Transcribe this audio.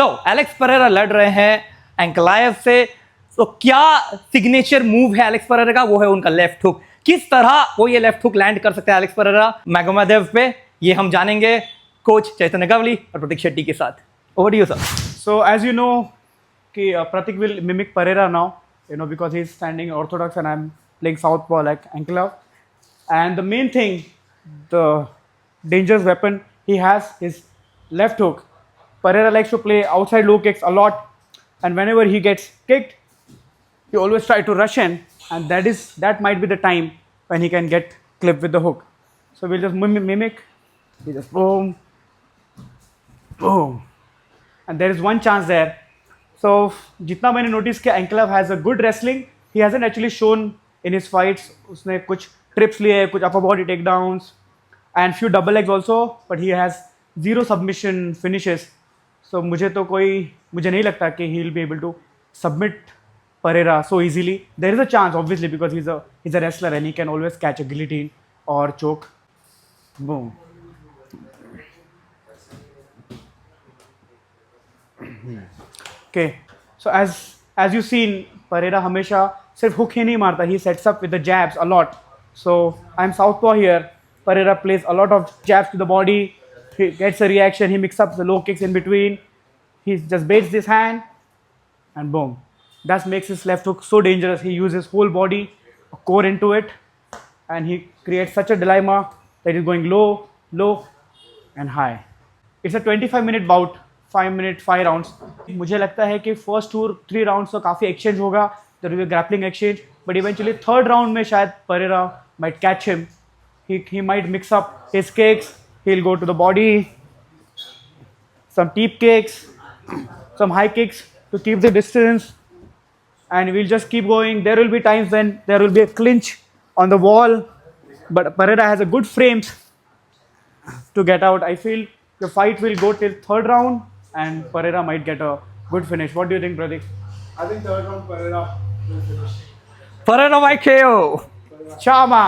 तो Alex Pereira लड़ रहे हैं एंकलायव से। तो क्या सिग्नेचर मूव है एलेक्स परेरा का, वो है उनका लेफ्ट हुक। किस तरह वो ये लेफ्ट हुक लैंड कर सकते हैं एलेक्स परेरा मैगोमेडोव पे, ये हम जानेंगे कोच चैतन्य गवली और प्रतीक शेट्टी के साथ। Over to you sir. So as you know, Pratik will mimic Pereira now, because he's standing orthodox and I'm playing southpaw like Ankalav. And the main thing, the dangerous weapon he has is left hook. Pereira likes to play outside low kicks a lot, and whenever he gets kicked, he always try to rush in, and that might be the time when he can get clipped with the hook. So we'll just mimic. We just boom, boom. And there is one chance there. So जितना मैंने notice किया, Ankalav has a good wrestling. He hasn't actually shown in his fights. उसने कुछ trips लिए, कुछ upper body takedowns and few double legs also, but he has zero submission finishes. So मुझे नहीं लगता कि he will be able to submit Pereira so easily. There is a chance obviously because he's a wrestler and he can always catch a guillotine or choke. Boom. Okay, so as you seen, Pereira हमेशा सिर्फ hook ही नहीं मारता, he sets up with the jabs a lot. So I'm southpaw here. Pereira plays a lot of jabs to the body. He gets a reaction. He mixes up the low kicks in between. He just baits this hand, and boom. That makes his left hook so dangerous. He uses whole body, core into it, and he creates such a dilemma that he's going low, low, and high. It's a 25-minute bout. 5 rounds. मुझे लगता है कि first 2-3 rounds तो काफ़ी exchange होगा, there will be grappling exchange, but eventually third round में शायद Pereira might catch him. He might mix up his kicks. He'll go to the body, some deep kicks, some high kicks to keep the distance, and we'll just keep going. There will be times when there will be a clinch on the wall, but Pereira has a good frames to get out. I feel the fight will go till third round and Pereira might get a good finish. What do you think, Pratik? I think third round Pereira will finish. Pereira by KO. Chama!